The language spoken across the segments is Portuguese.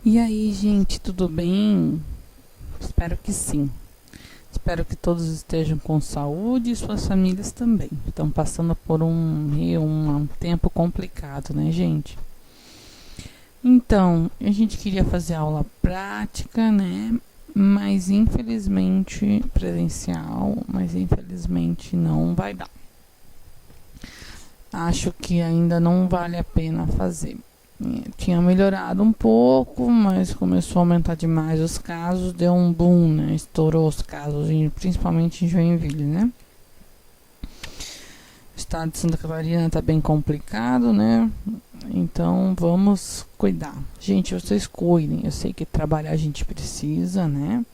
E aí, gente, tudo bem? Espero que sim. Espero que todos estejam com saúde e suas famílias também. Estão passando por um tempo complicado, né, gente? Então, a gente queria fazer aula prática, né? Mas infelizmente presencial, mas infelizmente não vai dar. Acho que ainda não vale a pena fazer. Tinha melhorado um pouco, mas começou a aumentar demais os casos, deu um boom, né? Estourou os casos, principalmente em Joinville, né? O estado de Santa Catarina tá bem complicado, né? Então vamos cuidar. Gente, vocês cuidem. Eu sei que trabalhar a gente precisa, né?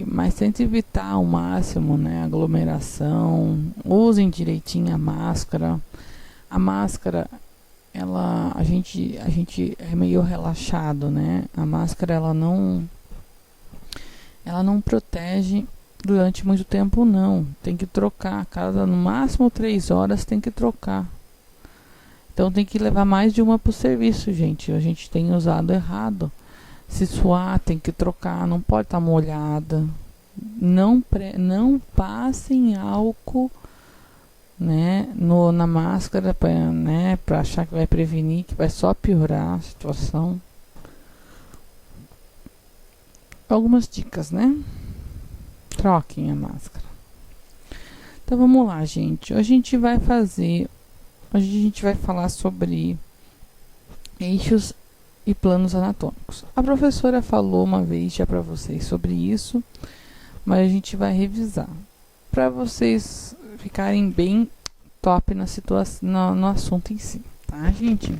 Mas tente evitar ao máximo, né? Aglomeração. Usem direitinho a máscara. A máscara a gente é meio relaxado, né? A máscara ela não protege durante muito tempo, não. Tem que trocar, cada no máximo 3 horas tem que trocar. Então tem que levar mais de uma pro serviço, gente. A gente tem usado errado. Se suar, tem que trocar, não pode estar molhada. Não passem álcool, né, na máscara, né, para achar que vai prevenir, que vai só piorar a situação. Algumas dicas, né? Troquem a máscara. Então vamos lá, gente. Hoje a gente vai falar sobre eixos e planos anatômicos. A professora falou uma vez já para vocês sobre isso, mas a gente vai revisar para vocês ficarem bem top na situação, no assunto em si, tá, gente?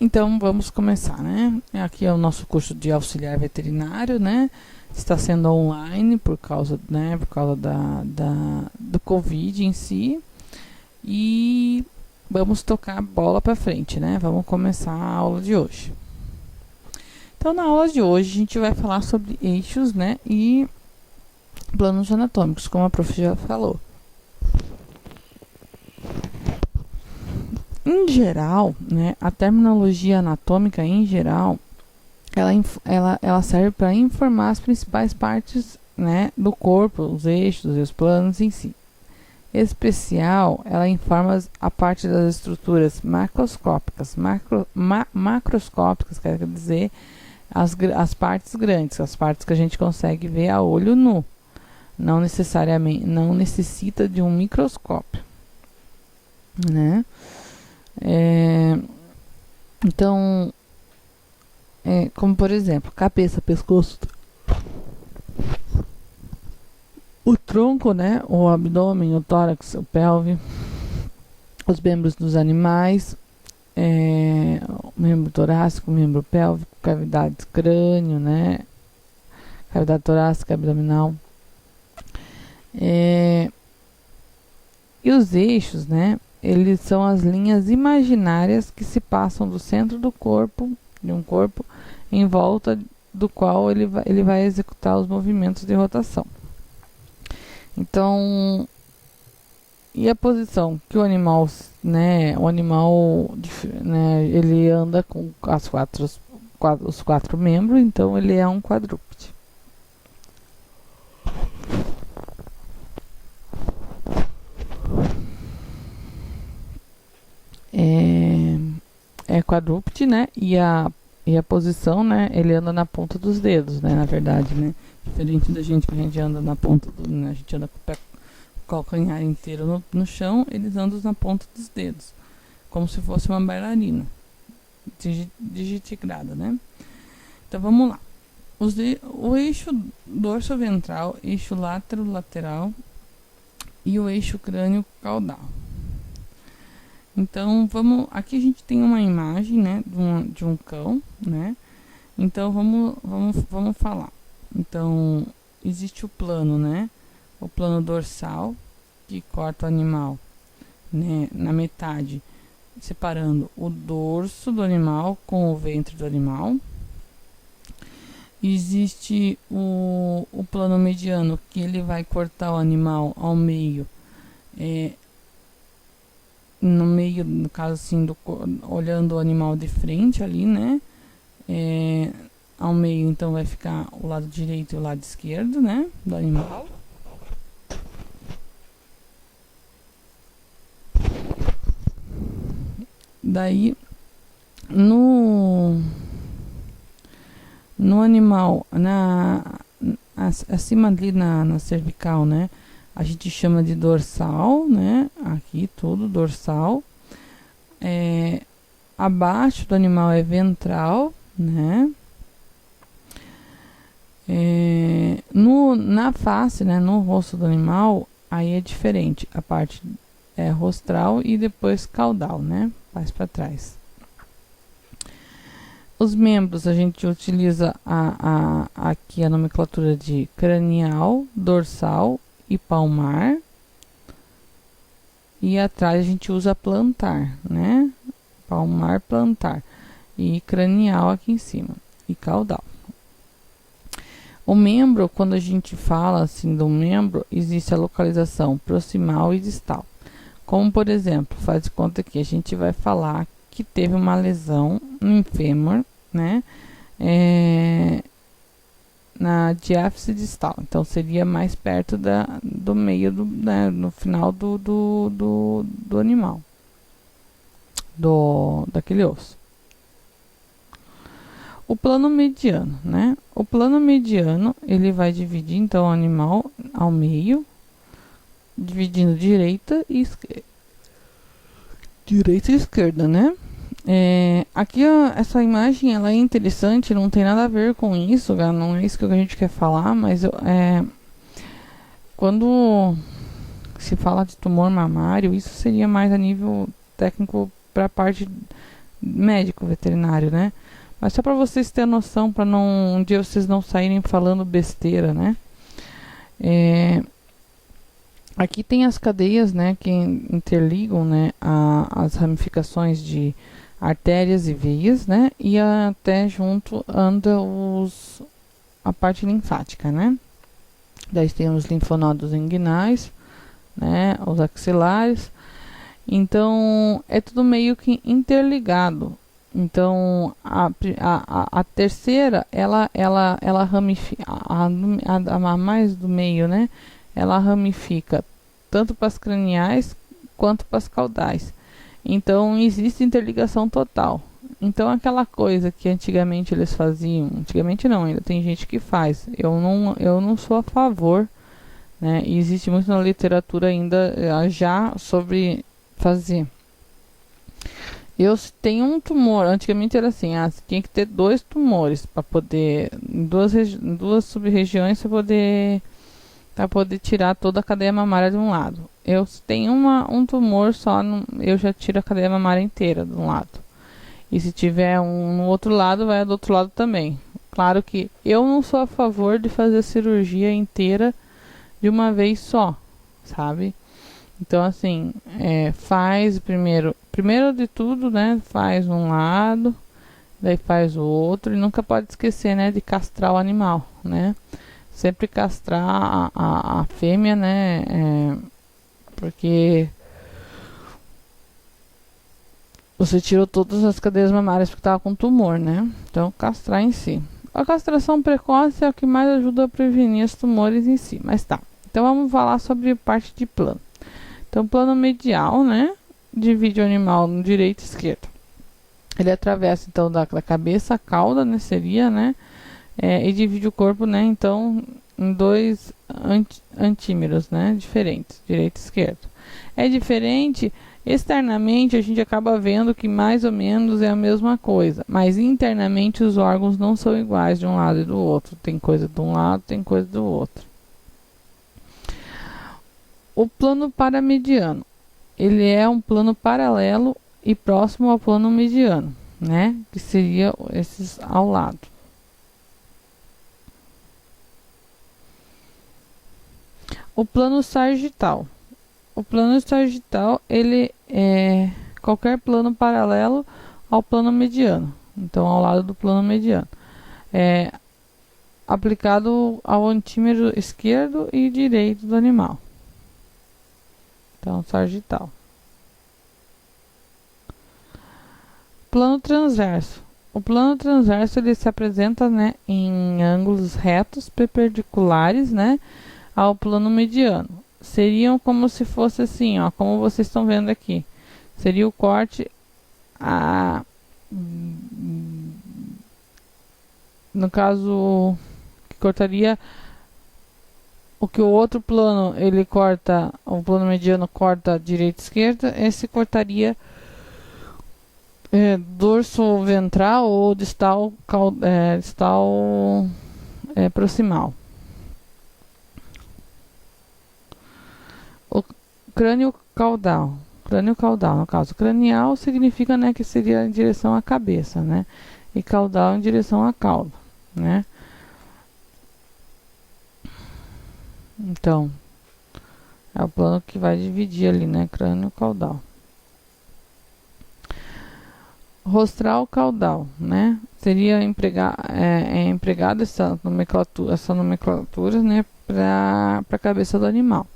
Então vamos começar, né? Aqui é o nosso curso de auxiliar veterinário, né? Está sendo online por causa, né, do Covid em si. E vamos tocar a bola para frente, né? Vamos começar a aula de hoje. Então, na aula de hoje, a gente vai falar sobre eixos, né? E planos anatômicos, como a prof já falou. Em geral, né? A terminologia anatômica, em geral, ela serve para informar as principais partes, né, do corpo, os eixos e os planos em si. Especial, ela informa a parte das estruturas macroscópicas. Macroscópicas quer dizer as partes grandes, as partes que a gente consegue ver a olho nu. Não necessita de um microscópio, né? Então, como por exemplo, cabeça, pescoço, o tronco, né? O abdômen, o tórax, o pelve, os membros dos animais, o membro torácico, o membro pélvico, cavidade crânio, né? Cavidade torácica, abdominal. E os eixos, né? Eles são as linhas imaginárias que se passam do centro do corpo, de um corpo, em volta do qual ele vai executar os movimentos de rotação. Então, e a posição que o animal, né, né, ele anda com os quatro membros, então ele é um quadrúpede. É quadrúpede, né? E a posição, né? Ele anda na ponta dos dedos, né? Na verdade, né? Diferente da gente, que a gente anda na ponta né? A gente anda com o pé, calcanhar inteiro no chão, eles andam na ponta dos dedos, como se fosse uma bailarina digitigrada, né? Então vamos lá. O eixo dorso-ventral, eixo lateral e o eixo crânio-caudal. Então aqui a gente tem uma imagem, né, de um cão, né? Então vamos falar. Então existe o plano, né? O plano dorsal que corta o animal, né, na metade, separando o dorso do animal com o ventre do animal. Existe o plano mediano, que ele vai cortar o animal ao meio, no meio, no caso assim, olhando o animal de frente ali, né? Ao meio, então, vai ficar o lado direito e o lado esquerdo, né? Do animal. Daí, no animal, acima ali na cervical, né? A gente chama de dorsal, né? Aqui tudo dorsal. Abaixo do animal é ventral, né? Na face, né? No rosto do animal, aí é diferente. A parte é rostral e depois caudal, né? Mais para trás. Os membros a gente utiliza aqui a nomenclatura de cranial, dorsal e palmar. E atrás a gente usa plantar, né? Palmar, plantar. E cranial aqui em cima. E caudal. O membro, quando a gente fala assim do membro, existe a localização proximal e distal. Como, por exemplo, faz de conta que a gente vai falar que teve uma lesão no fêmur, né? Na diáfise distal. Então, seria mais perto do meio, né? No final do animal. Daquele osso. O plano mediano, né? O plano mediano, ele vai dividir, então, o animal ao meio, dividindo direita e esquerda. Direita e esquerda, né? Aqui essa imagem ela é interessante, não tem nada a ver com isso, não é isso que a gente quer falar, mas quando se fala de tumor mamário, isso seria mais a nível técnico para a parte médico veterinário, né? Mas só para vocês terem noção, para um dia vocês não saírem falando besteira, né? Aqui tem as cadeias, né, que interligam, né, as ramificações de artérias e veias, né, e até junto anda a parte linfática, né. Daí tem os linfonodos inguinais, né, os axilares. Então é tudo meio que interligado. Então a terceira ela ramifica, a mais do meio, né, ela ramifica tanto para as craniais quanto para as caudais. Então existe interligação total. Então aquela coisa que antigamente eles faziam, antigamente não, ainda tem gente que faz. Eu não sou a favor, né? E existe muito na literatura ainda já sobre fazer. Eu tenho um tumor, antigamente era assim, você tinha que ter 2 tumores para poder, em duas sub-regiões para poder tirar toda a cadeia mamária de um lado. Eu tenho um tumor só, eu já tiro a cadeia mamária inteira de um lado. E se tiver um no outro lado, vai do outro lado também. Claro que eu não sou a favor de fazer a cirurgia inteira de uma vez só, sabe? Então, assim, faz primeiro de tudo, né? Faz um lado, daí faz o outro. E nunca pode esquecer, né? De castrar o animal, né? Sempre castrar a fêmea, né? Porque você tirou todas as cadeias mamárias porque estava com tumor, né? Então, castrar em si. A castração precoce é o que mais ajuda a prevenir os tumores em si. Mas tá. Então, vamos falar sobre parte de plano. Então, plano medial, né? Divide o animal no direito e esquerdo. Ele atravessa, então, da cabeça, a cauda, né? Seria, né? E divide o corpo, né? Então, em 2 antímeros, né? Diferentes, direito e esquerdo. É diferente, externamente a gente acaba vendo que mais ou menos é a mesma coisa. Mas internamente os órgãos não são iguais de um lado e do outro. Tem coisa de um lado, tem coisa do outro. O plano paramediano, ele é um plano paralelo e próximo ao plano mediano, né? Que seria esses ao lado. O plano sagital. O plano sagital, ele é qualquer plano paralelo ao plano mediano. Então, ao lado do plano mediano. Aplicado ao antímero esquerdo e direito do animal. Então, sagital. Plano transverso. O plano transverso ele se apresenta, né, em ângulos retos perpendiculares, né, ao plano mediano. Seriam como se fosse assim, ó, como vocês estão vendo aqui. Seria o corte no caso que cortaria o que o outro plano ele corta, o plano mediano corta direita e esquerda, esse cortaria dorso ventral ou distal, proximal. O crânio caudal. Crânio caudal, no caso, cranial significa, né, que seria em direção à cabeça, né? E caudal em direção à cauda, né? Então, é o plano que vai dividir ali, né? Crânio caudal. Rostral caudal, né? Seria empregada essa nomenclatura, né, para a cabeça do animal.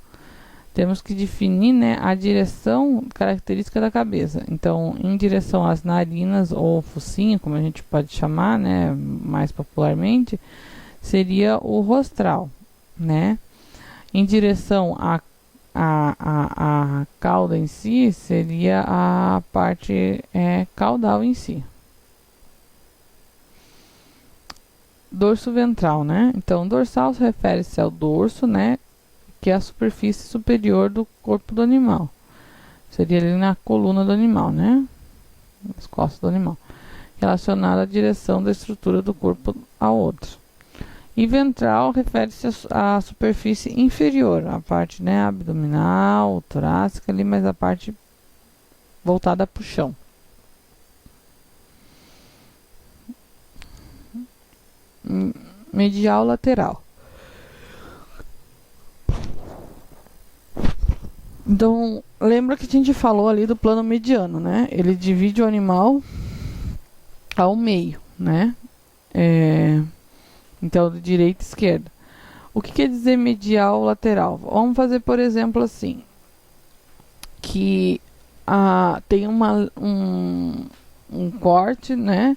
Temos que definir, né, a direção característica da cabeça. Então, em direção às narinas ou focinho, como a gente pode chamar, né, mais popularmente, seria o rostral, né? Em direção à cauda em si, seria a parte caudal em si. Dorso ventral, né? Então, dorsal refere-se ao dorso, né, que é a superfície superior do corpo do animal. Seria ali na coluna do animal, né? Nas costas do animal. Relacionada à direção da estrutura do corpo ao outro. E ventral refere-se à superfície inferior, a parte, né, abdominal, torácica ali, mas a parte voltada para o chão. Medial lateral. Então, lembra que a gente falou ali do plano mediano, né? Ele divide o animal ao meio, né? Então, de direita e esquerda. O que quer dizer medial lateral? Vamos fazer, por exemplo, assim. Que tem um corte, né?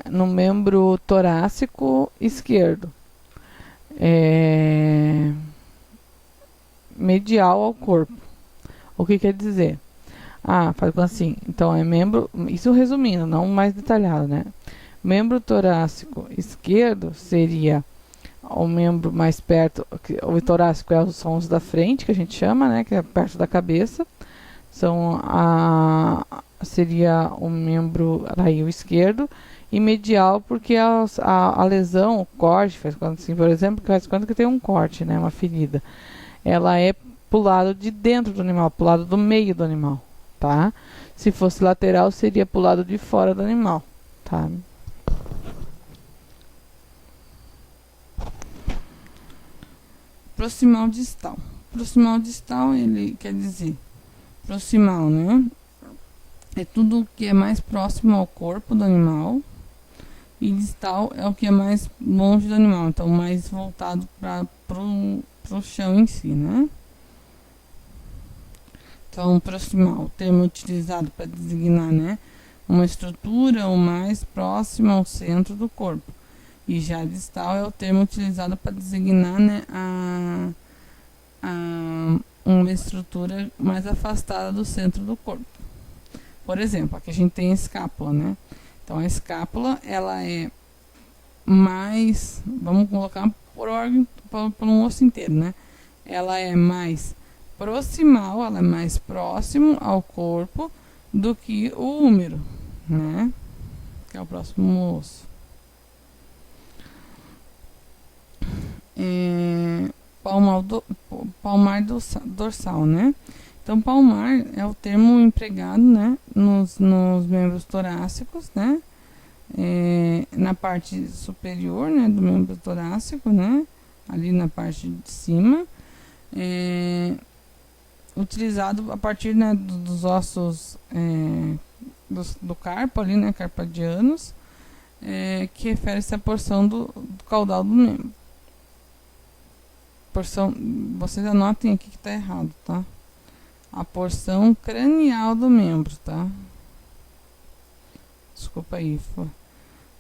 No membro torácico esquerdo. Medial ao corpo. O que quer dizer? Faz assim. Então, é membro... Isso resumindo, não mais detalhado, né? Membro torácico esquerdo seria o membro mais perto... O torácico são os da frente, que a gente chama, né? Que é perto da cabeça. Seria o membro aí, o esquerdo. E medial, porque a lesão, o corte, faz quando assim, por exemplo, faz quando que tem um corte, né? Uma ferida. Ela é pro lado de dentro do animal, pro lado do meio do animal, tá? Se fosse lateral, seria pro lado de fora do animal, tá? Proximal distal. Proximal distal, ele quer dizer proximal, né? É tudo que é mais próximo ao corpo do animal. E distal é o que é mais longe do animal, então mais voltado pro chão em si, né? Então, proximal, termo utilizado para designar, né, uma estrutura ou mais próxima ao centro do corpo. E já distal é o termo utilizado para designar, né, uma estrutura mais afastada do centro do corpo. Por exemplo, aqui a gente tem a escápula, né? Então, a escápula, ela é mais, vamos colocar por órgão, por um osso inteiro, né? Ela é mais proximal, ela é mais próximo ao corpo do que o húmero, né? Que é o próximo osso. Palmar dorsal, né? Então, palmar é o termo empregado, né, nos membros torácicos, né? Na parte superior, né, do membro torácico, né? Ali na parte de cima. Utilizado a partir, né, dos ossos do carpo ali, né, carpadianos, que refere-se à porção do caudal do membro. Vocês anotem aqui que está errado, tá? A porção cranial do membro, tá? Desculpa aí, foi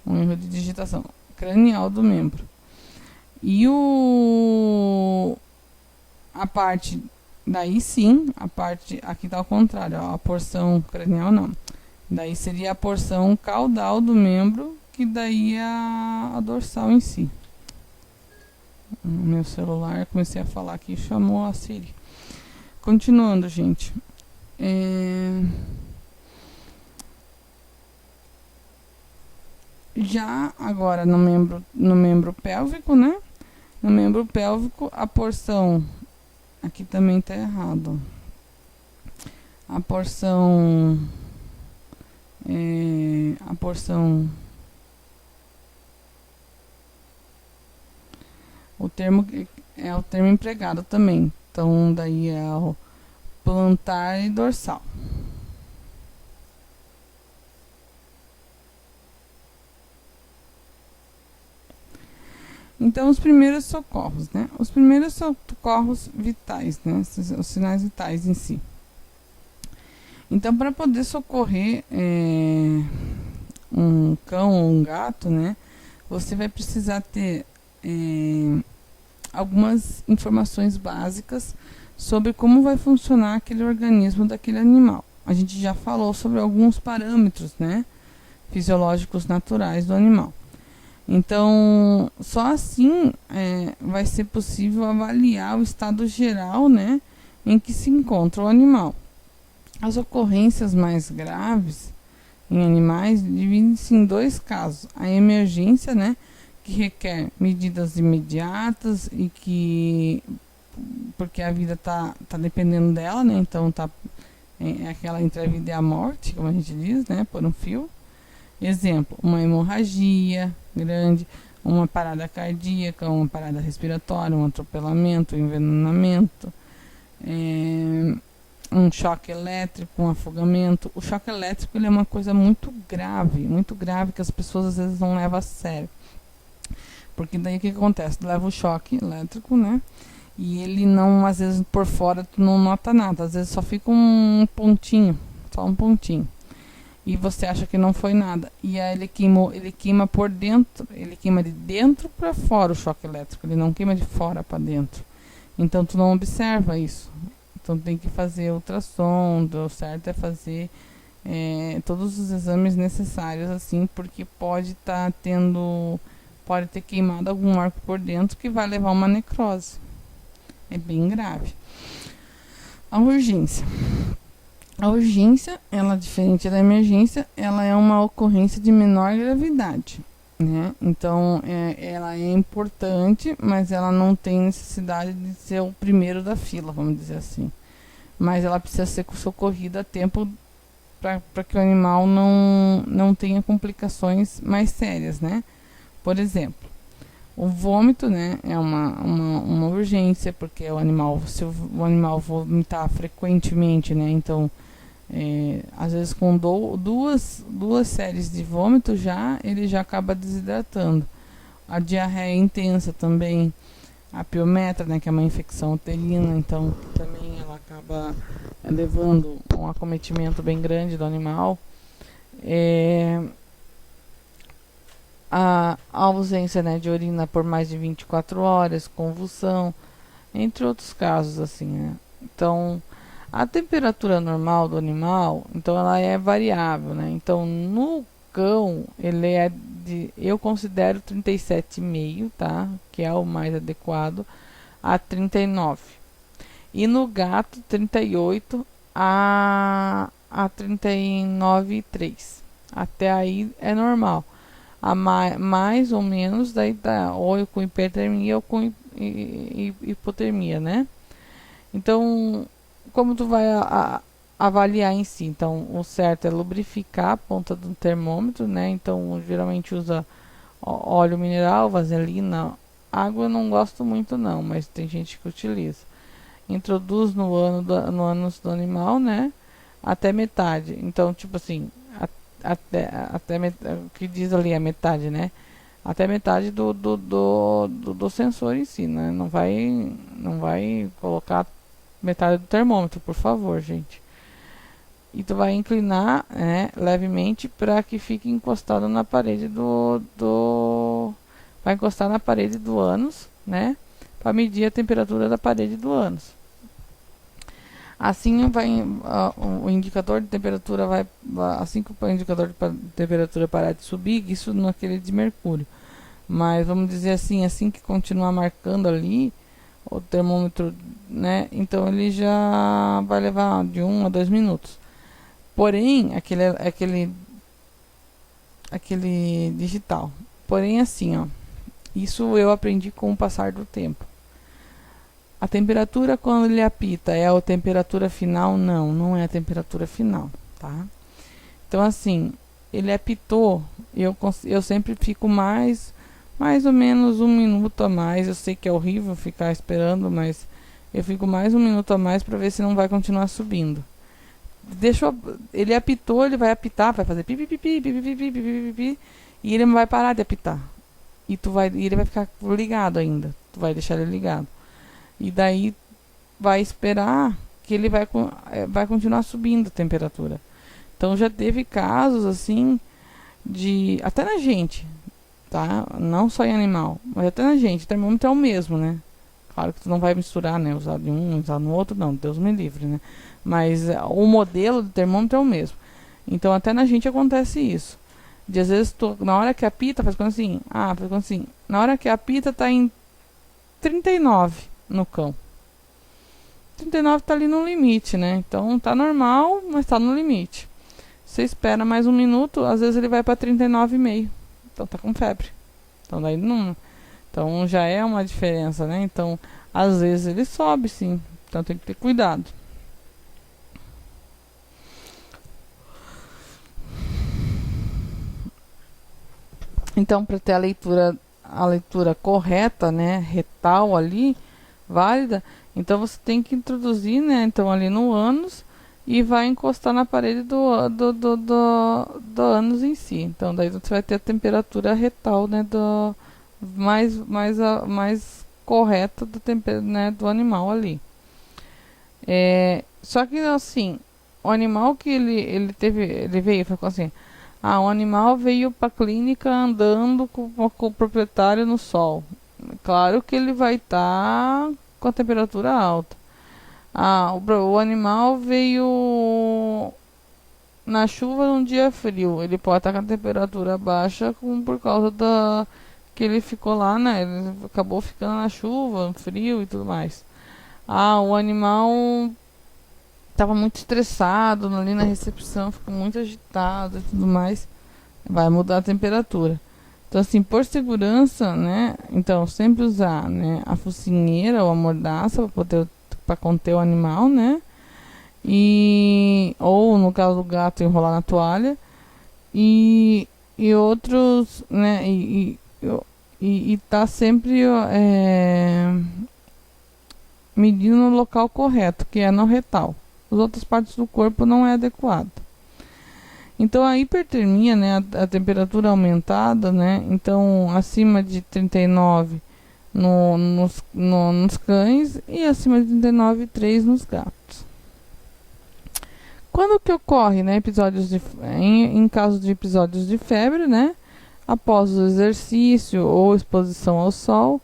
um erro de digitação. Cranial do membro. E a parte, daí sim, a parte, aqui tá ao contrário, ó, a porção cranial não. Daí seria a porção caudal do membro, que daí é a dorsal em si. No meu celular, comecei a falar aqui, chamou a Siri. Continuando, gente. Já agora no membro pélvico, né? No membro pélvico, a porção... Aqui também tá errado. A porção... O termo é o termo empregado também. Então, daí é o plantar e dorsal. Então, os primeiros socorros, né? Os primeiros socorros vitais, né? Os sinais vitais em si. Então, para poder socorrer um cão ou um gato, né? Você vai precisar ter algumas informações básicas sobre como vai funcionar aquele organismo daquele animal. A gente já falou sobre alguns parâmetros, né? Fisiológicos naturais do animal. Então, só assim vai ser possível avaliar o estado geral, né, em que se encontra o animal. As ocorrências mais graves em animais dividem-se em dois casos. A emergência, né, que requer medidas imediatas e que, porque a vida tá dependendo dela, né, então é aquela entre a vida e a morte, como a gente diz, né, por um fio. Exemplo, uma hemorragia grande, uma parada cardíaca, uma parada respiratória, um atropelamento, um envenenamento, um choque elétrico, um afogamento. O choque elétrico ele é uma coisa muito grave que as pessoas às vezes não levam a sério. Porque daí o que acontece? Tu leva o choque elétrico, né? E ele não, às vezes por fora tu não nota nada, às vezes só fica um pontinho, só um pontinho. E você acha que não foi nada. E aí ele queima por dentro, ele queima de dentro para fora o choque elétrico, ele não queima de fora para dentro. Então tu não observa isso. Então tem que fazer ultrassom, o certo é fazer todos os exames necessários, assim, porque pode ter queimado algum órgão por dentro que vai levar a uma necrose. É bem grave. A urgência. A urgência, ela diferente da emergência, ela é uma ocorrência de menor gravidade, né? Então, ela é importante, mas ela não tem necessidade de ser o primeiro da fila, vamos dizer assim. Mas ela precisa ser socorrida a tempo para que o animal não tenha complicações mais sérias, né? Por exemplo, o vômito, né, é uma urgência, porque se o animal vomitar frequentemente, né, então... às vezes com duas séries de vômito ele já acaba desidratando. A diarreia intensa também, a piometra, né, que é uma infecção uterina, então também ela acaba levando um acometimento bem grande do animal. A ausência, né, de urina por mais de 24 horas, convulsão, entre outros casos, assim, né? Então, a temperatura normal do animal, então ela é variável, né? Então, no cão, eu considero 37,5, tá? Que é o mais adequado, a 39. E no gato, 38 a 39,3. Até aí é normal. A mais ou menos, daí tá ou com hipertermia ou com hipotermia, né? Então, como tu vai avaliar em si? Então, o certo é lubrificar a ponta do termômetro, né? Então, geralmente usa óleo mineral, vaselina, água eu não gosto muito não, mas tem gente que utiliza. Introduz no ânus do animal, né? Até metade. Então, tipo assim, até o que diz ali a metade, né? Até metade do sensor em si, né? Não vai, colocar metade do termômetro, por favor, gente. e tu vai inclinar, né, levemente para que fique encostado na parede vai encostar na parede do ânus, né, para medir a temperatura da parede do ânus. Assim o indicador de temperatura assim que o indicador de temperatura parar de subir, isso naquele de mercúrio. Mas vamos dizer assim que continuar marcando ali o termômetro, né, então ele já vai levar de 1 a 2 minutos. Porém, aquele digital. Porém, assim, ó, isso eu aprendi com o passar do tempo. A temperatura quando ele apita é a temperatura final? Não é a temperatura final, tá? Então, assim, ele apitou, eu sempre fico mais ou menos 1 minuto a mais. Eu sei que é horrível ficar esperando, mas eu fico mais 1 minuto a mais para ver se não vai continuar subindo. Ele apitou, ele vai apitar, vai fazer pipi, pipi, pipi, pipi, pipi, pipi, e ele não vai parar de apitar. E ele vai ficar ligado ainda. Tu vai deixar ele ligado. E daí vai esperar que ele vai continuar subindo a temperatura. Então já teve casos assim até na gente, tá? Não só em animal, mas até na gente. O termômetro é o mesmo, né? Claro que tu não vai misturar, né? Usar de um, usar no outro, não. Deus me livre, né? Mas o modelo do termômetro é o mesmo. Então até na gente acontece isso. De às vezes na hora que apita, faz assim. Faz assim. Na hora que apita tá em 39 no cão. 39 tá ali no limite, né? Então tá normal, mas tá no limite. Você espera mais 1 minuto, às vezes ele vai para 39,5. Então tá com febre. Então daí não. Então já é uma diferença, né? Então às vezes ele sobe, sim. Então tem que ter cuidado. Então, para ter a leitura correta, né, retal ali, válida, então você tem que introduzir, né, então ali no ânus e vai encostar na parede do ânus em si. Então, daí você vai ter a temperatura retal, né, mais correta né, do animal ali. Só que assim, o animal que ele veio, ficou assim. O animal veio para a clínica andando com o proprietário no sol. Claro que ele vai estar com a temperatura alta. O animal veio na chuva num dia frio. Ele pode estar com a temperatura baixa por causa que ele ficou lá, né? Ele acabou ficando na chuva, frio e tudo mais. O animal estava muito estressado ali na recepção, ficou muito agitado e tudo mais, vai mudar a temperatura. Então assim, por segurança, né, então sempre usar, né, a focinheira ou a mordaça para conter o animal, né, ou no caso do gato enrolar na toalha, e outros, né, e tá sempre medindo no local correto, que é no retal. As outras partes do corpo não é adequado. Então a hipertermia, né, a temperatura aumentada, né, então acima de 39 nos cães e acima de 39,3 nos gatos. Quando que ocorre, né, em caso de episódios de febre, né, após o exercício ou exposição ao sol,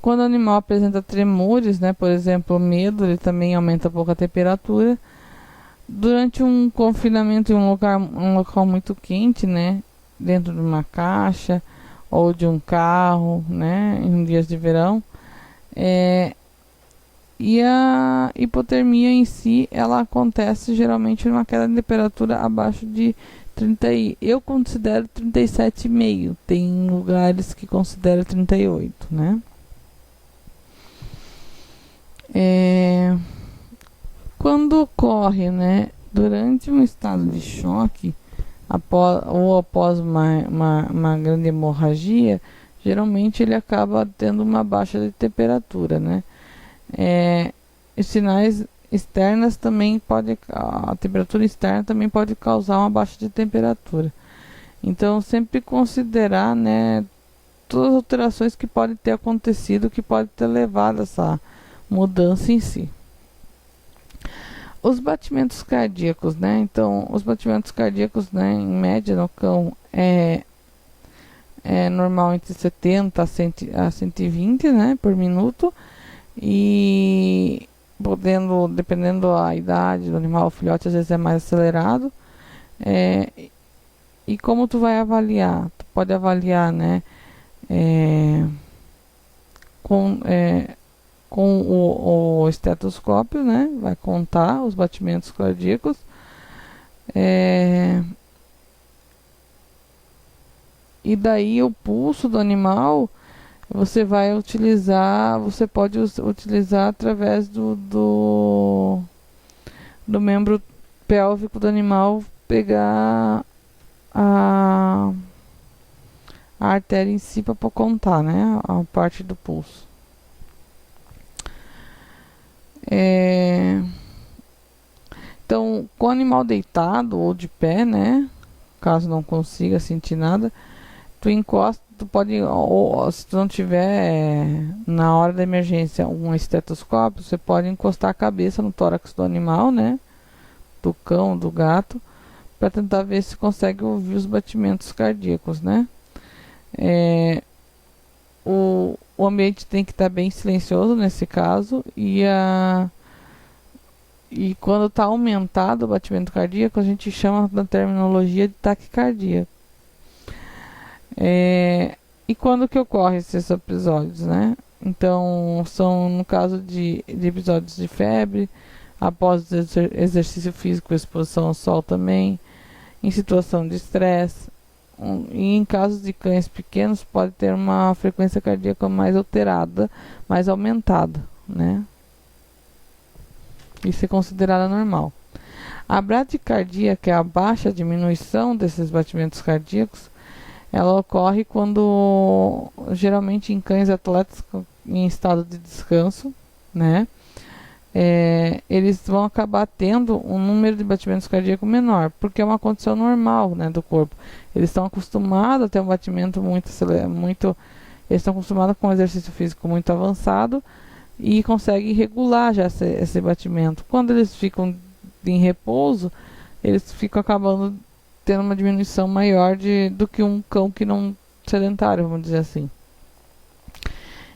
quando o animal apresenta tremores, né, por exemplo, o medo, ele também aumenta um pouco a temperatura. Durante um confinamento em um local muito quente, né, dentro de uma caixa ou de um carro, né, em dias de verão, e a hipotermia em si, ela acontece geralmente numa queda de temperatura abaixo de 30, eu considero 37,5, tem lugares que consideram 38, né. Quando ocorre, né, durante um estado de choque ou após uma grande hemorragia, geralmente ele acaba tendo uma baixa de temperatura, né. Os sinais externos também a temperatura externa também pode causar uma baixa de temperatura. Então sempre considerar, né, todas as alterações que podem ter acontecido, que pode ter levado a essa mudança em si. Os batimentos cardíacos, né? Então, os batimentos cardíacos, né, em média no cão é normal entre 70 a 120, né, por minuto. E dependendo da idade do animal, o filhote às vezes é mais acelerado. É, e como tu vai avaliar? Tu pode avaliar, né, é, com, é, com o estetoscópio, né, vai contar os batimentos cardíacos. É, e daí o pulso do animal você pode utilizar através do membro pélvico do animal, pegar a artéria em si para contar, né, a parte do pulso. Então, com o animal deitado ou de pé, né, caso não consiga sentir nada, tu pode, ou se tu não tiver na hora da emergência um estetoscópio, você pode encostar a cabeça no tórax do animal, né, do cão, do gato, para tentar ver se consegue ouvir os batimentos cardíacos, né. O ambiente tem que estar bem silencioso nesse caso, e quando está aumentado o batimento cardíaco, a gente chama na terminologia de taquicardia. E quando que ocorrem esses episódios, né? Então, são no caso de episódios de febre, após exercício físico, exposição ao sol também, em situação de estresse, e em casos de cães pequenos pode ter uma frequência cardíaca mais alterada, mais aumentada, né? Isso é considerada normal. A bradicardia, que é a baixa diminuição desses batimentos cardíacos, ela ocorre quando, geralmente em cães atletas em estado de descanso, né? Eles vão acabar tendo um número de batimentos cardíacos menor, porque é uma condição normal, né, do corpo. Eles estão acostumados a ter um batimento eles estão acostumados com um exercício físico muito avançado e conseguem regular já esse batimento. Quando eles ficam em repouso, eles ficam acabando tendo uma diminuição maior do que um cão que não sedentário, vamos dizer assim.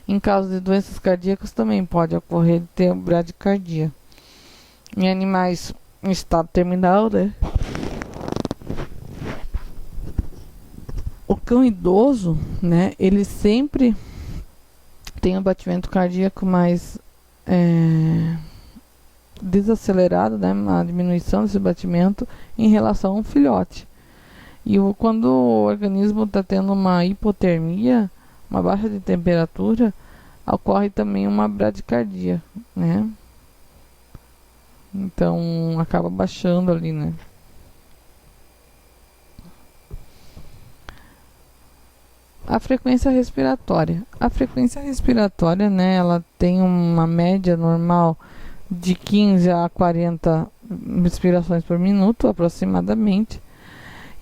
Em caso de doenças cardíacas também pode ocorrer ter bradicardia. Em animais em estado terminal, né? O cão idoso, né? Ele sempre tem um batimento cardíaco mais desacelerado, né? Uma diminuição desse batimento em relação a um filhote. E quando o organismo está tendo uma hipotermia, uma baixa de temperatura, ocorre também uma bradicardia, né? Então acaba baixando ali, né? A frequência respiratória. A frequência respiratória, né, ela tem uma média normal de 15 a 40 respirações por minuto, aproximadamente.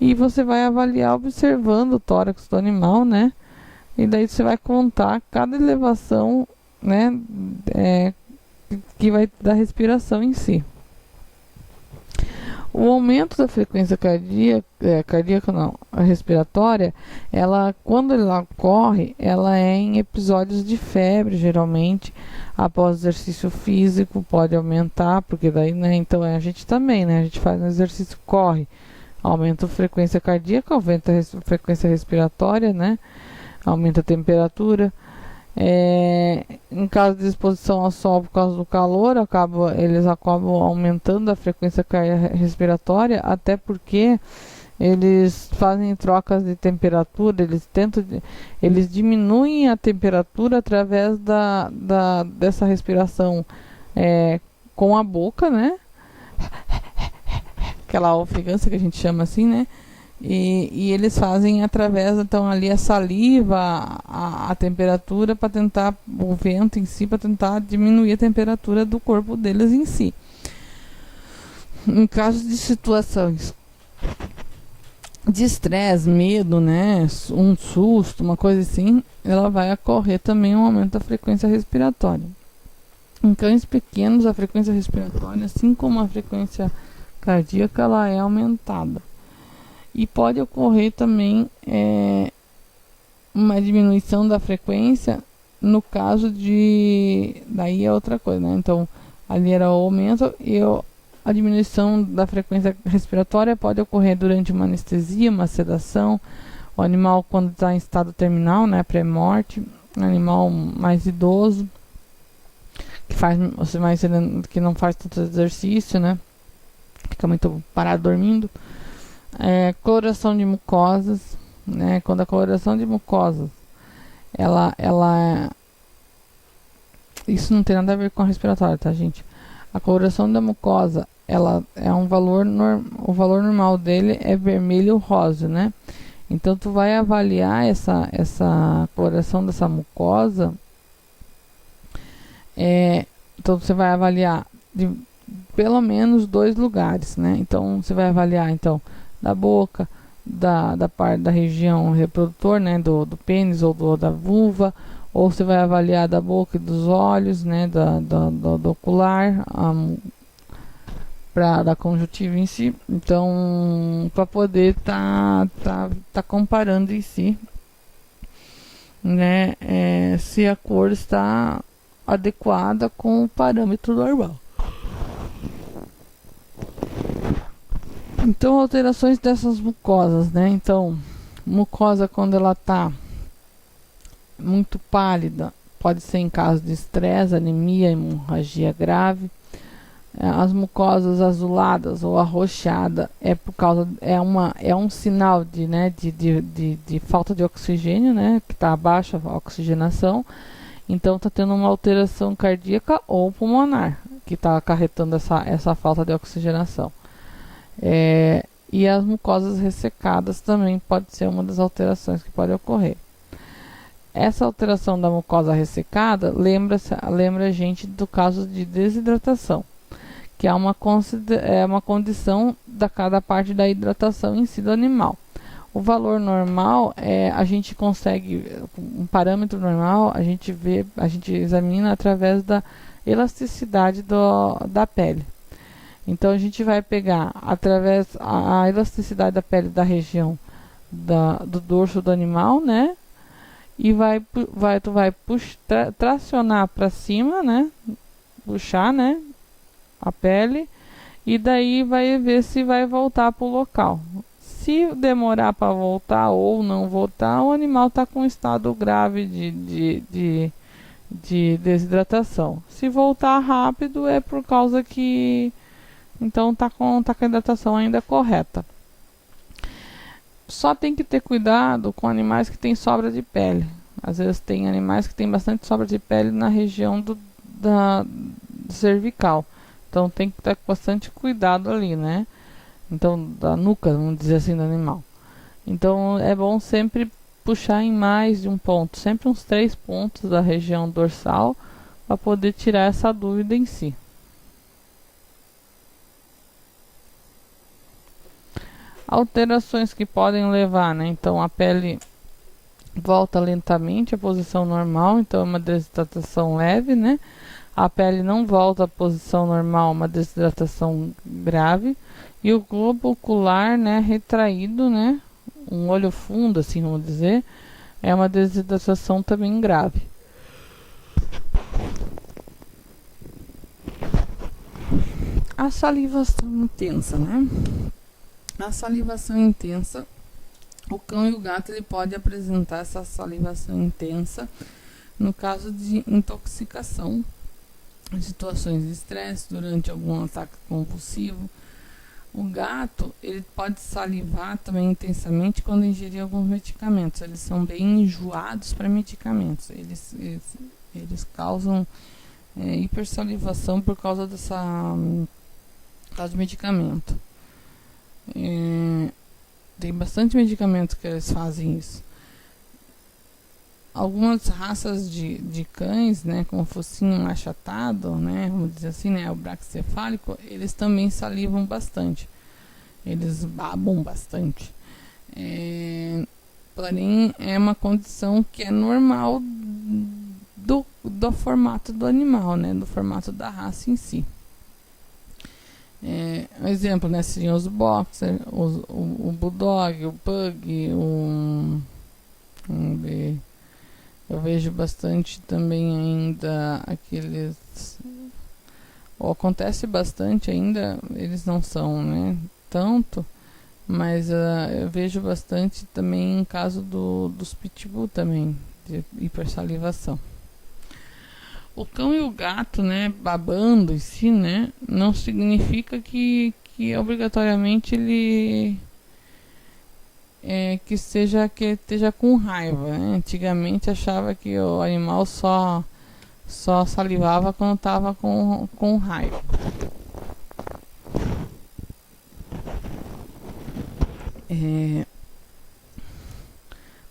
E você vai avaliar observando o tórax do animal, né? E daí você vai contar cada elevação, né, que vai da respiração em si. O aumento da frequência cardíaca não, a respiratória, quando ela ocorre, ela é em episódios de febre, geralmente, após exercício físico, pode aumentar, porque daí, né, então a gente também, né, a gente faz um exercício, corre, aumenta a frequência cardíaca, aumenta a frequência respiratória, né, aumenta a temperatura. Em caso de exposição ao sol por causa do calor, eles acabam aumentando a frequência respiratória, até porque eles fazem trocas de temperatura, eles diminuem a temperatura através dessa respiração com a boca, né? Aquela ofegância que a gente chama assim, né? E eles fazem através, então, ali a saliva, a temperatura, para tentar, o vento em si, para tentar diminuir a temperatura do corpo deles em si. Em caso de situações de estresse, medo, né, um susto, uma coisa assim, ela vai ocorrer também um aumento da frequência respiratória. Em cães pequenos, a frequência respiratória, assim como a frequência cardíaca, ela é aumentada. E pode ocorrer também uma diminuição da frequência no caso de... Daí é outra coisa, né? Então, ali era o aumento e a diminuição da frequência respiratória pode ocorrer durante uma anestesia, uma sedação, o animal quando está em estado terminal, né, pré-morte, animal mais idoso, que não faz tanto exercício, né, fica muito parado dormindo. Coloração de mucosas, né, quando a coloração de mucosas, isso não tem nada a ver com a respiratória, tá, gente? A coloração da mucosa, ela é um valor o valor normal dele é vermelho rosa, né? Então tu vai avaliar essa coloração dessa mucosa, então você vai avaliar de pelo menos 2 lugares, né? Então você vai avaliar então da boca, da parte da região reprodutor, né? Do pênis ou da vulva, ou você vai avaliar da boca e dos olhos, né? Do ocular, da conjuntiva em si. Então, para poder tá comparando em si, né? Se a cor está adequada com o parâmetro normal. Então, alterações dessas mucosas, né? Então, mucosa quando ela tá muito pálida, pode ser em caso de estresse, anemia, hemorragia grave. As mucosas azuladas ou arroxeada é um sinal de falta de oxigênio, né? Que está baixa a oxigenação. Então está tendo uma alteração cardíaca ou pulmonar que está acarretando essa falta de oxigenação. E as mucosas ressecadas também pode ser uma das alterações que pode ocorrer. Essa alteração da mucosa ressecada lembra a gente do caso de desidratação, que é uma condição da cada parte da hidratação em si do animal. O valor normal a gente consegue, um parâmetro normal, a gente examina através da elasticidade da pele. Então a gente vai pegar através a elasticidade da pele da região do dorso do animal, né? E tu vai tracionar para cima, né? Puxar, né? A pele, e daí vai ver se vai voltar para o local. Se demorar para voltar ou não voltar, o animal está com estado grave de desidratação. Se voltar rápido é por causa que então tá com a hidratação ainda correta. Só tem que ter cuidado com animais que têm sobra de pele. Às vezes tem animais que têm bastante sobra de pele na região do cervical. Então tem que ter bastante cuidado ali, né? Então, da nuca, vamos dizer assim, do animal. Então é bom sempre puxar em mais de um ponto, sempre uns 3 pontos da região dorsal, para poder tirar essa dúvida em si. Alterações que podem levar, né? Então a pele volta lentamente à posição normal, então é uma desidratação leve, né? A pele não volta à posição normal, uma desidratação grave. E o globo ocular, né, retraído, né? Um olho fundo, assim vamos dizer, é uma desidratação também grave. A salivação intensa, né? A salivação intensa, o cão e o gato ele pode apresentar essa salivação intensa no caso de intoxicação, em situações de estresse, durante algum ataque convulsivo. O gato ele pode salivar também intensamente quando ingerir alguns medicamentos. Eles são bem enjoados para medicamentos. Eles causam hipersalivação por causa de medicamento. Tem bastante medicamentos que eles fazem isso. Algumas raças de cães, né, com o focinho achatado, né, vamos dizer assim, né, o braquicefálico, eles também salivam bastante. Eles babam bastante. Porém, é uma condição que é normal do formato do animal, né? Do formato da raça em si. Um exemplo, né? Seriam os boxer, o bulldog, o pug, vamos ver. Eu vejo bastante também ainda aqueles. Ou acontece bastante ainda, eles não são, né? Tanto, mas eu vejo bastante também em caso dos pitbull também, de hipersalivação. O cão e o gato, né, babando em si, né, não significa que obrigatoriamente ele que esteja com raiva, né? Antigamente achava que o animal só salivava quando estava com raiva.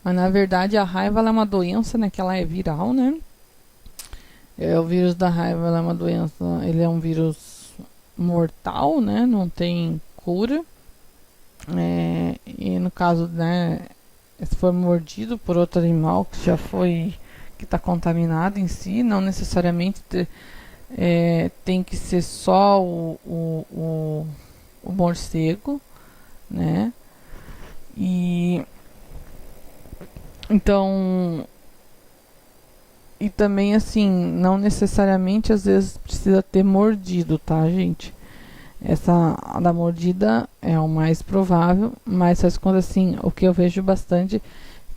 Mas na verdade a raiva ela é uma doença, né, que ela é viral, né? O vírus da raiva ela é uma doença, ele é um vírus mortal, né? Não tem cura. E no caso, né, se for mordido por outro animal que já foi, que está contaminado em si, não necessariamente tem que ser só o morcego, né? E então, e também assim, não necessariamente às vezes precisa ter mordido, tá, gente? Essa da mordida é o mais provável, mas faz conta assim, o que eu vejo bastante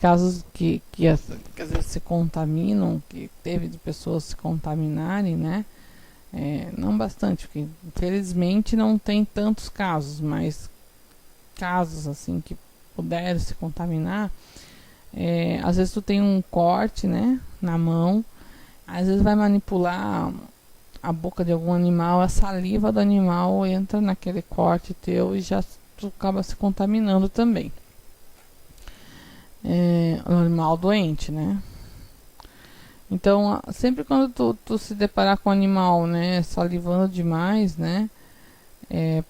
casos que às vezes se contaminam, que teve de pessoas se contaminarem, né? Não bastante, porque infelizmente não tem tantos casos, mas casos assim que puderam se contaminar, às vezes tu tem um corte, né, na mão, às vezes vai manipular a boca de algum animal, a saliva do animal entra naquele corte teu e já tu acaba se contaminando também. O animal doente, né? Então, sempre quando tu se deparar com um animal, né, salivando demais, né,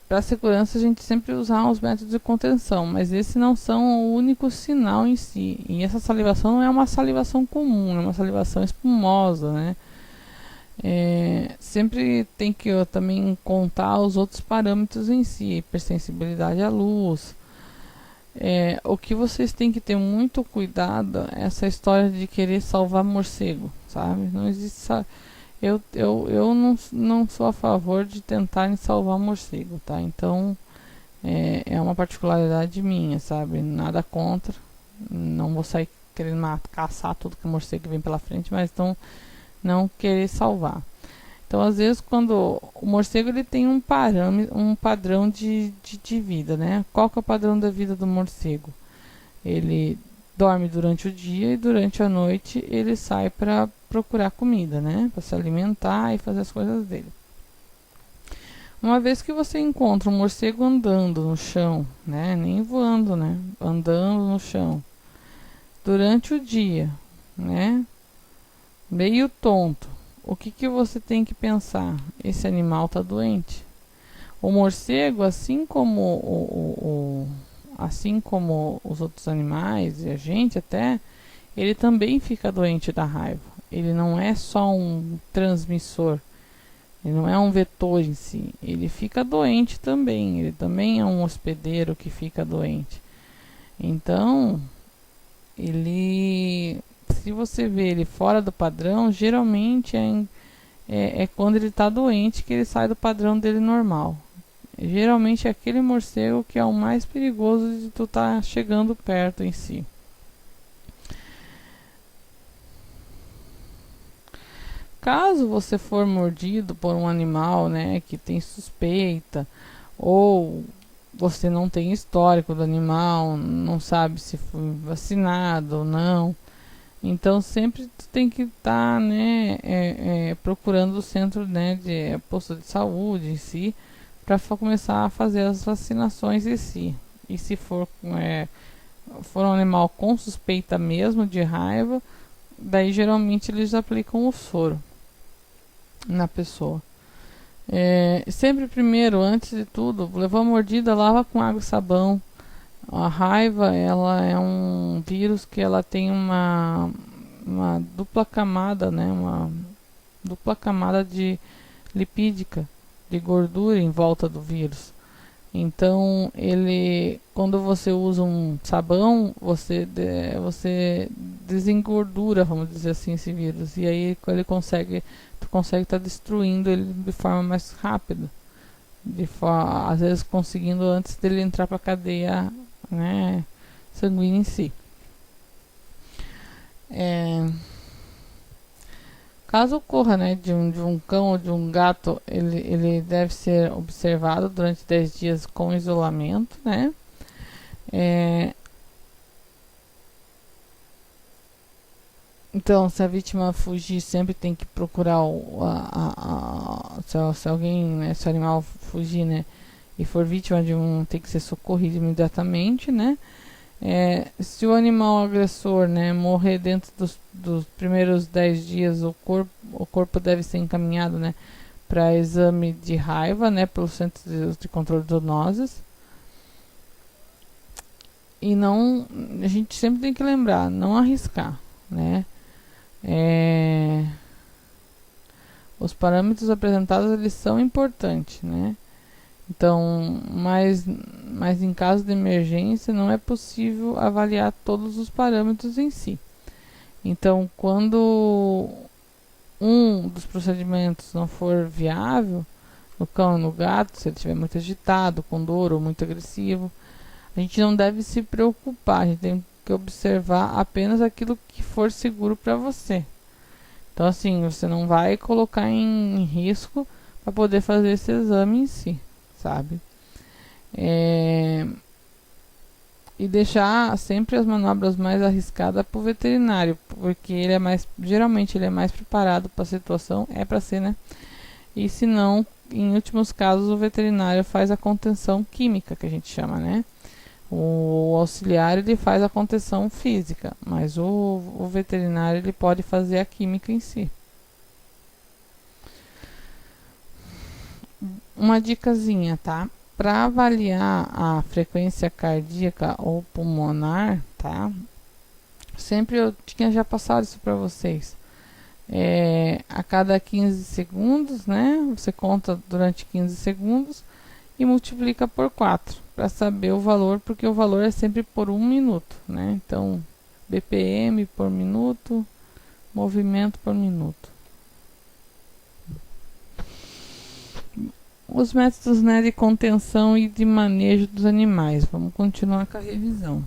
para segurança a gente sempre usar os métodos de contenção, mas esses não são o único sinal em si. E essa salivação não é uma salivação comum, é uma salivação espumosa, né? Sempre tem que também contar os outros parâmetros em si, hipersensibilidade à luz. O que vocês têm que ter muito cuidado é essa história de querer salvar morcego, sabe? Não existe. Eu não sou a favor de tentarem salvar morcego, tá? Então é uma particularidade minha, sabe? Nada contra. Não vou sair querendo caçar tudo que morcego vem pela frente, mas então não querer salvar. Então, às vezes, quando o morcego ele tem um padrão de vida, né? Qual que é o padrão da vida do morcego? Ele dorme durante o dia e durante a noite ele sai para procurar comida, né? Para se alimentar e fazer as coisas dele. Uma vez que você encontra um morcego andando no chão, né? Nem voando, né? Andando no chão durante o dia, né? Meio tonto. O que você tem que pensar? Esse animal está doente. O morcego, assim como assim como os outros animais e a gente até, ele também fica doente da raiva. Ele não é só um transmissor. Ele não é um vetor em si. Ele fica doente também. Ele também é um hospedeiro que fica doente. Então, se você vê ele fora do padrão, geralmente é quando ele está doente que ele sai do padrão dele normal. Geralmente é aquele morcego que é o mais perigoso de tu estar chegando perto em si. Caso você for mordido por um animal, né, que tem suspeita, ou você não tem histórico do animal, não sabe se foi vacinado ou não, então sempre tu tem que estar, né, procurando o centro, né, de posto de saúde em si, para começar a fazer as vacinações em si. E se for um animal com suspeita mesmo de raiva, daí geralmente eles aplicam o soro na pessoa. Sempre primeiro, antes de tudo, levou a mordida, lava com água e sabão. A raiva, ela é um vírus que ela tem uma dupla camada, né? Uma dupla camada de lipídica, de gordura em volta do vírus. Então, quando você usa um sabão, você desengordura, vamos dizer assim, esse vírus. E aí tu consegue estar destruindo ele de forma mais rápida, às vezes conseguindo antes dele entrar para a cadeia, né, sanguínea em si. Caso ocorra, né, de um cão ou de um gato, ele deve ser observado durante 10 dias com isolamento, né? Então, se a vítima fugir, sempre tem que procurar se alguém, né, se o animal fugir, né, e for vítima tem que ser socorrido imediatamente, né? Se o animal agressor, né, morrer dentro dos primeiros 10 dias, o corpo deve ser encaminhado, né, para exame de raiva, né, pelo Centro de Controle de Zoonoses. E a gente sempre tem que lembrar, não arriscar, né? Os parâmetros apresentados, eles são importantes, né? Então, mas em caso de emergência não é possível avaliar todos os parâmetros em si. Então, quando um dos procedimentos não for viável, no cão e no gato, se ele estiver muito agitado, com dor ou muito agressivo, a gente não deve se preocupar, a gente tem que observar apenas aquilo que for seguro para você. Então, assim, você não vai colocar em risco para poder fazer esse exame em si, sabe? E deixar sempre as manobras mais arriscadas para o veterinário, porque geralmente ele é mais preparado para a situação, é para ser, né? E se não, em últimos casos, o veterinário faz a contenção química, que a gente chama, né? O auxiliar, ele faz a contenção física, mas o veterinário, ele pode fazer a química em si. Uma dicasinha, tá? Para avaliar a frequência cardíaca ou pulmonar, tá? Sempre eu tinha já passado isso para vocês. A cada 15 segundos, né? Você conta durante 15 segundos e multiplica por 4 para saber o valor, porque o valor é sempre por 1 minuto, né? Então, BPM por minuto, movimento por minuto. Os métodos, né, de contenção e de manejo dos animais. Vamos continuar com a revisão,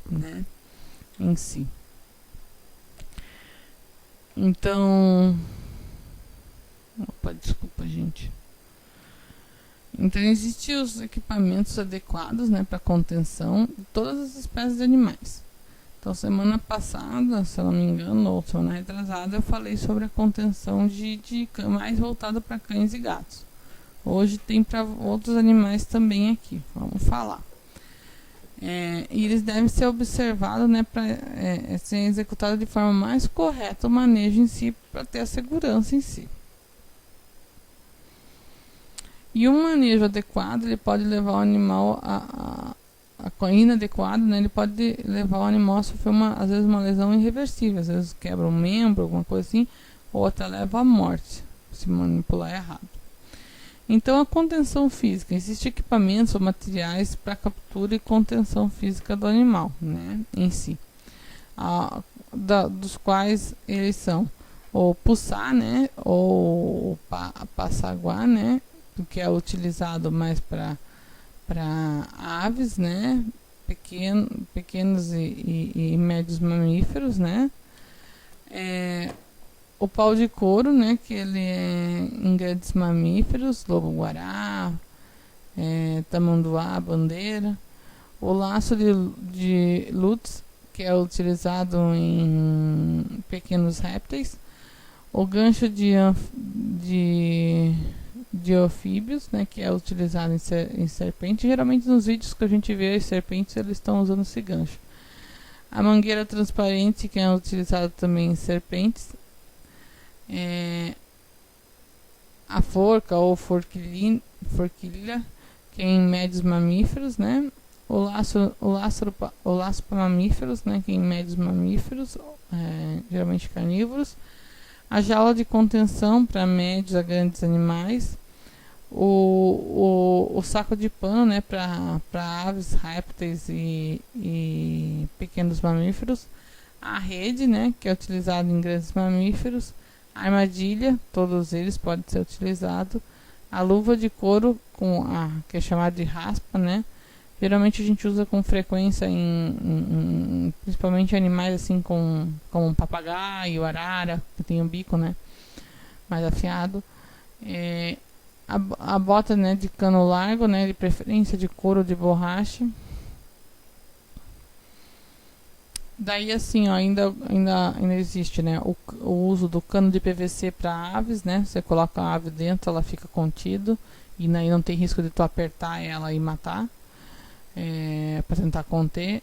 né, em si. Então, desculpa, gente. Então, existem os equipamentos adequados, né, para contenção de todas as espécies de animais. Então, semana passada, se eu não me engano, ou semana retrasada, eu falei sobre a contenção mais voltada para cães e gatos. Hoje tem para outros animais também aqui, vamos falar. E eles devem ser observados, né, para ser executado de forma mais correta o manejo em si, para ter a segurança em si. E um manejo adequado, ele pode levar o animal inadequado, né, ele pode levar o animal a sofrer às vezes uma lesão irreversível, às vezes quebra um membro, alguma coisa assim, ou até leva à morte, se manipular errado. Então, a contenção física. Existem equipamentos ou materiais para captura e contenção física do animal, né, em si. Dos quais eles são o puçá, né, ou passaguá, né, que é utilizado mais para aves, né, pequenos e médios mamíferos, né. O pau de couro, né, que ele é em grandes mamíferos, lobo-guará, tamanduá, bandeira. O laço de Lutz, que é utilizado em pequenos répteis. O gancho de anfíbios, né, que é utilizado em serpente. Geralmente nos vídeos que a gente vê as serpentes, eles estão usando esse gancho. A mangueira transparente, que é utilizada também em serpentes. A forca ou forquilha, que é em médios mamíferos, né? o laço para mamíferos, né, que em médios mamíferos, geralmente carnívoros, a jaula de contenção para médios a grandes animais, o saco de pano, né, para aves, répteis e pequenos mamíferos, a rede, né, que é utilizada em grandes mamíferos, a armadilha, todos eles podem ser utilizados, a luva de couro que é chamada de raspa, né, geralmente a gente usa com frequência principalmente animais assim como um papagaio, arara, que tem um bico, né, mais afiado. A bota, né, de cano largo, né, de preferência de couro ou de borracha. Daí assim, ó, ainda existe, né, o uso do cano de PVC para aves, né? Você coloca a ave dentro, ela fica contido e aí não tem risco de tu apertar ela e matar. Para tentar conter.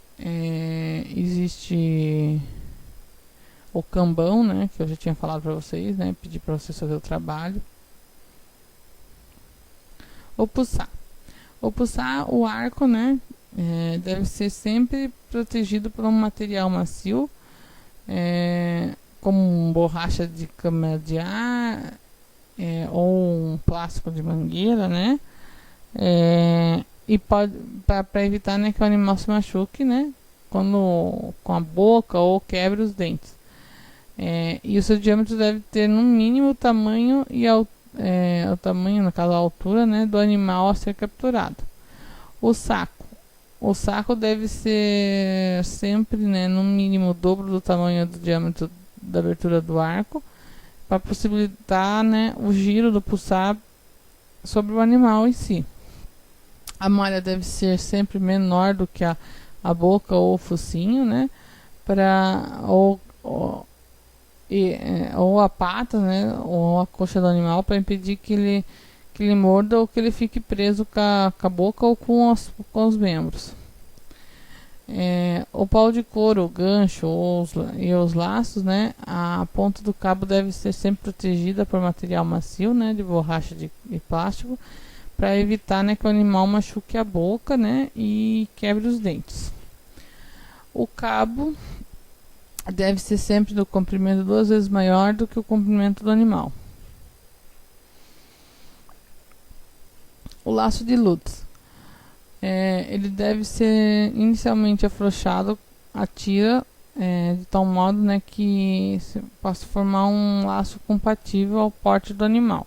Existe o cambão, né, que eu já tinha falado para vocês, né, pedir para vocês fazer o trabalho. O puçá, o arco, né, deve ser sempre protegido por um material macio, como borracha de câmara de ar, ou um plástico de mangueira, né, e pode para evitar, né, que o animal se machuque, né, com a boca ou quebre os dentes. E o seu diâmetro deve ter no mínimo o tamanho o tamanho, no caso a altura, né, do animal a ser capturado. O saco deve ser sempre, né, no mínimo o dobro do tamanho do diâmetro da abertura do arco, para possibilitar, né, o giro do puçar sobre o animal em si. A malha deve ser sempre menor do que a boca ou o focinho, né, ou a pata, né, ou a coxa do animal, para impedir que ele morda ou que ele fique preso com a boca ou com os membros. O pau de couro, o gancho e os laços, né, a ponta do cabo deve ser sempre protegida por material macio, né, de borracha e plástico, para evitar, né, que o animal machuque a boca, né, e quebre os dentes. O cabo deve ser sempre do comprimento 2 vezes maior do que o comprimento do animal. O laço de lutz, ele deve ser inicialmente afrouxado a tira, de tal modo, né, que se possa formar um laço compatível ao porte do animal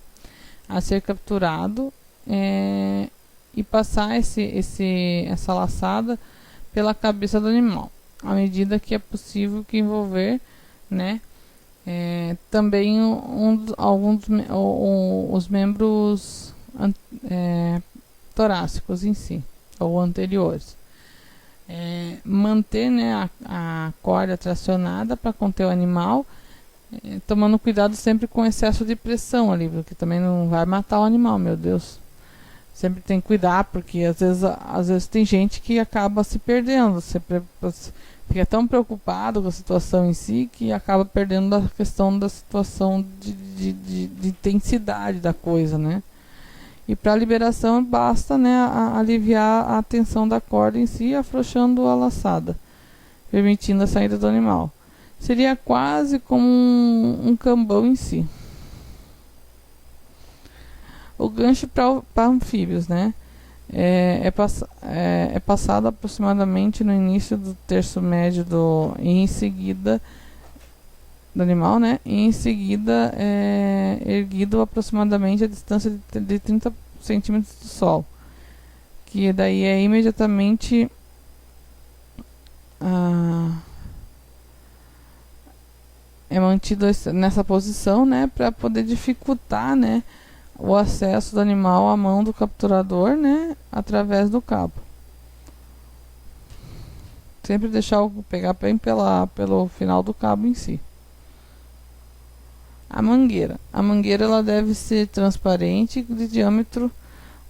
a ser capturado, e passar essa laçada pela cabeça do animal, à medida que é possível que envolver, né, também os membros torácicos em si, ou anteriores. Manter, né, a corda tracionada para conter o animal, tomando cuidado sempre com excesso de pressão ali, porque também não vai matar o animal, meu Deus. Sempre tem que cuidar, porque às vezes tem gente que acaba se perdendo. Você fica tão preocupado com a situação em si que acaba perdendo a questão da situação de intensidade da coisa, né? E para a liberação basta, né, aliviar a tensão da corda em si, afrouxando a laçada, permitindo a saída do animal. Seria quase como um cambão em si. O gancho para anfíbios, né? É passado aproximadamente no início do terço médio e em seguida do animal, né? E em seguida erguido aproximadamente a distância de 30 centímetros do solo, que daí é imediatamente mantido nessa posição, né, para poder dificultar, né, o acesso do animal à mão do capturador, né, através do cabo. Sempre deixar pegar bem pelo final do cabo em si. A mangueira ela deve ser transparente, de diâmetro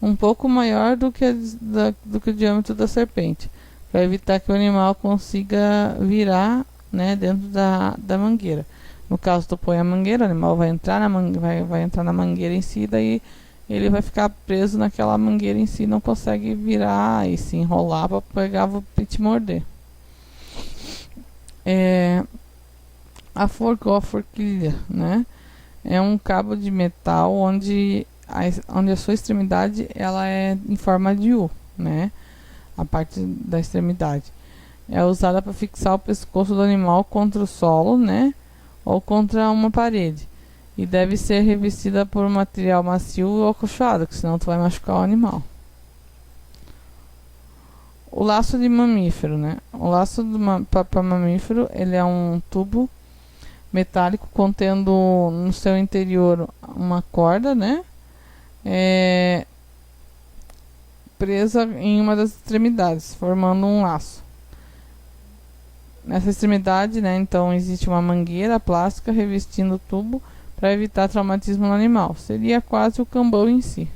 um pouco maior do que o diâmetro da serpente, para evitar que o animal consiga virar, né, dentro da mangueira. No caso, tu põe a mangueira, o animal vai entrar na mangueira em si, daí ele vai ficar preso naquela mangueira em si, não consegue virar e se enrolar para pegar e te morder. A forca ou a forquilha, né? É um cabo de metal onde a sua extremidade ela é em forma de U, né? A parte da extremidade é usada para fixar o pescoço do animal contra o solo, né? Ou contra uma parede. E deve ser revestida por um material macio ou acolchoado, que senão tu vai machucar o animal. O laço de mamífero, né? O laço para mamífero, ele é um tubo metálico contendo no seu interior uma corda, né? Presa em uma das extremidades, formando um laço. Nessa extremidade, né, então existe uma mangueira plástica revestindo o tubo para evitar traumatismo no animal. Seria quase o cambão em si.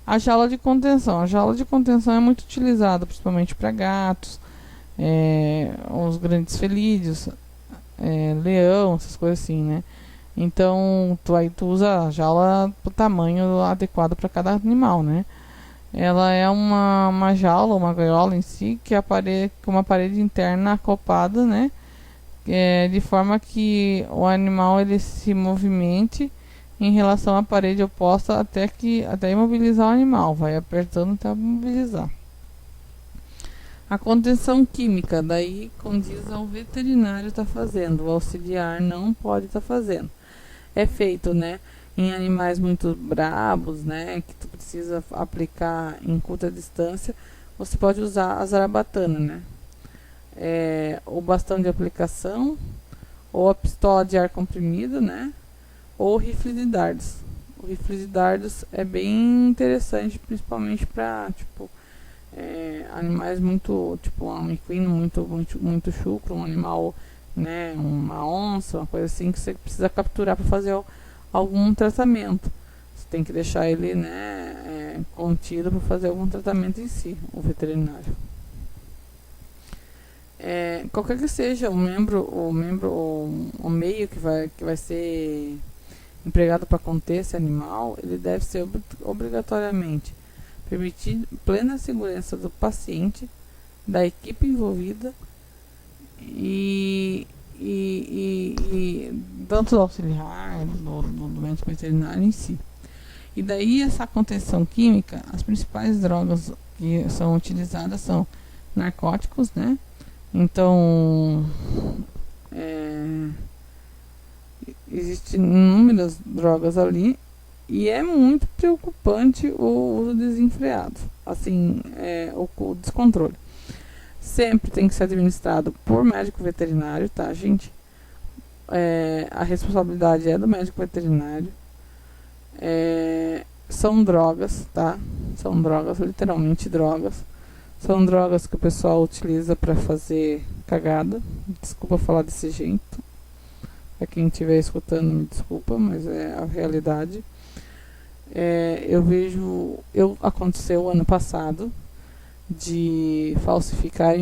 A jaula de contenção. A jaula de contenção é muito utilizada principalmente para gatos, os grandes felídeos, leão, essas coisas assim, né? Então tu usa a jaula pro tamanho adequado para cada animal, né? Ela é uma jaula, uma gaiola em si, que com uma parede interna acoplada, né? De forma que o animal ele se movimente em relação à parede oposta até imobilizar o animal. Vai apertando até imobilizar. A contenção química, daí condiz ao veterinário está fazendo, o auxiliar não pode estar fazendo. É feito, né, em animais muito brabos, né, que tu precisa aplicar em curta distância, você pode usar a zarabatana, né, o bastão de aplicação, ou a pistola de ar comprimido, né, ou o rifle de dardos. O rifle de dardos é bem interessante, principalmente para, tipo, animais muito, tipo, um equino muito chucro, um animal, né, uma onça, uma coisa assim que você precisa capturar para fazer algum tratamento. Você tem que deixar ele, né, contido para fazer algum tratamento em si, o veterinário. Qualquer que seja o meio que vai ser empregado para conter esse animal, ele deve ser obrigatoriamente permitir plena segurança do paciente, da equipe envolvida e tanto do auxiliar, do médico veterinário em si. E daí essa contenção química, as principais drogas que são utilizadas são narcóticos, né? Então, existem inúmeras drogas ali e é muito preocupante o uso desenfreado, assim, o descontrole. Sempre tem que ser administrado por médico veterinário, tá, gente? A responsabilidade é do médico veterinário. São drogas, tá? São drogas, literalmente drogas. São drogas que o pessoal utiliza para fazer cagada. Desculpa falar desse jeito. Pra quem estiver escutando, me desculpa, mas é a realidade. Aconteceu ano passado de falsificar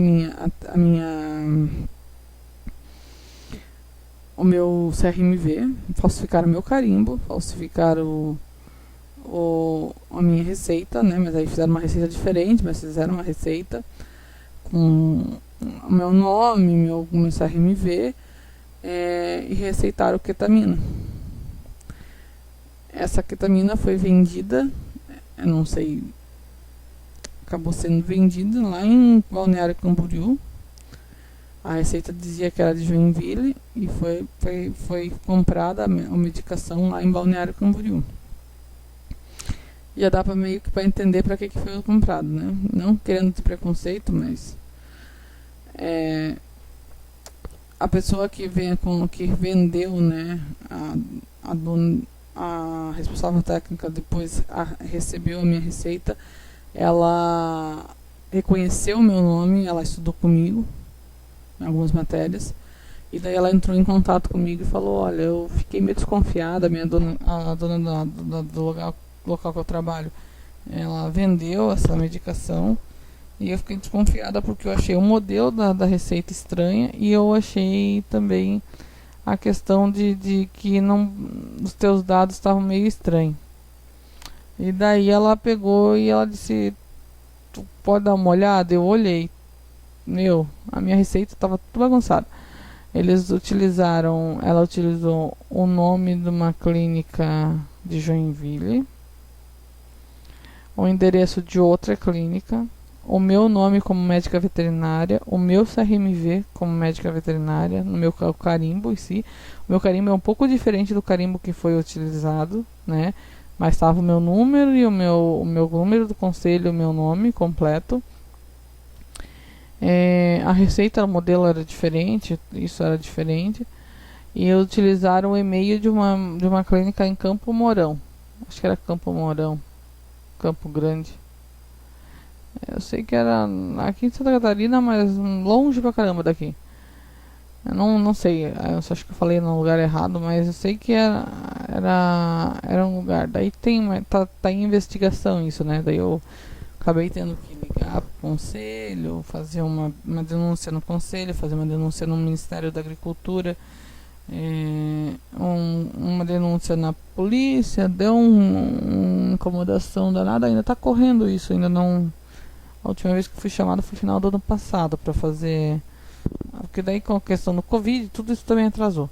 o meu CRMV, falsificaram o meu carimbo, falsificaram a minha receita, né? Mas aí fizeram uma receita diferente, mas fizeram uma receita com o meu nome, meu CRMV, e receitaram ketamina. Essa ketamina foi vendida, eu não sei, acabou sendo vendida lá em Balneário Camboriú. A receita dizia que era de Joinville e foi comprada a medicação lá em Balneário Camboriú. Já dá para meio que para entender para que foi comprado, né? Não querendo ter preconceito, mas a pessoa que vendeu, né, a responsável técnica depois recebeu a minha receita, ela reconheceu o meu nome, ela estudou comigo em algumas matérias, e daí ela entrou em contato comigo e falou: olha, eu fiquei meio desconfiada, a dona do local que eu trabalho, ela vendeu essa medicação e eu fiquei desconfiada porque eu achei o modelo da receita estranha e eu achei também a questão de que os teus dados estavam meio estranhos. E daí ela pegou e ela disse: tu pode dar uma olhada? Eu olhei. Meu, a minha receita tava tudo bagunçada. Ela utilizou o nome de uma clínica de Joinville, o endereço de outra clínica, o meu nome como médica veterinária, o meu CRMV como médica veterinária, no meu carimbo em si. O meu carimbo é um pouco diferente do carimbo que foi utilizado, né? Mas estava o meu número e o meu número do conselho, o meu nome completo. A receita, o modelo era diferente, isso era diferente. E utilizaram o e-mail de uma clínica em Campo Mourão. Acho que era Campo Mourão, Campo Grande. Eu sei que era aqui em Santa Catarina, mas longe pra caramba daqui. Eu não sei, eu só acho que eu falei no lugar errado, mas eu sei que era um lugar. Daí tá em investigação isso, né? Daí eu acabei tendo que ligar pro conselho, fazer uma denúncia no conselho, fazer uma denúncia no Ministério da Agricultura, uma denúncia na polícia, deu uma incomodação danada, ainda tá correndo isso, ainda não. A última vez que fui chamado foi no final do ano passado para fazer. Porque daí com a questão do Covid, tudo isso também atrasou.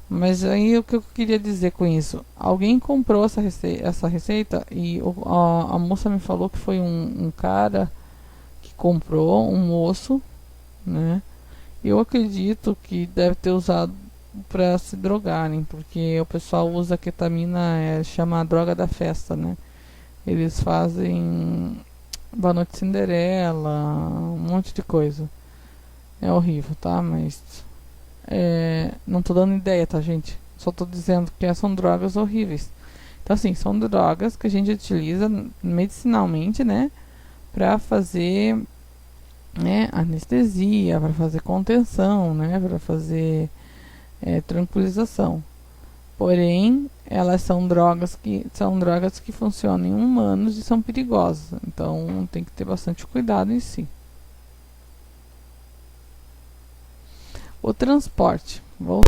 Mas aí o que eu queria dizer com isso? Alguém comprou essa receita e a moça me falou que foi um cara que comprou, um moço, né? Eu acredito que deve ter usado para se drogarem, porque o pessoal usa ketamina, chama a droga da festa, né? Eles fazem Boa Noite Cinderela, um monte de coisa. É horrível, tá? Mas não tô dando ideia, tá, gente? Só tô dizendo que são drogas horríveis. Então, assim, são drogas que a gente utiliza medicinalmente, né? Pra fazer, né, anestesia, pra fazer contenção, né? Pra fazer tranquilização. Porém, elas são drogas que funcionam em humanos e são perigosas. Então, tem que ter bastante cuidado em si. O transporte. Vou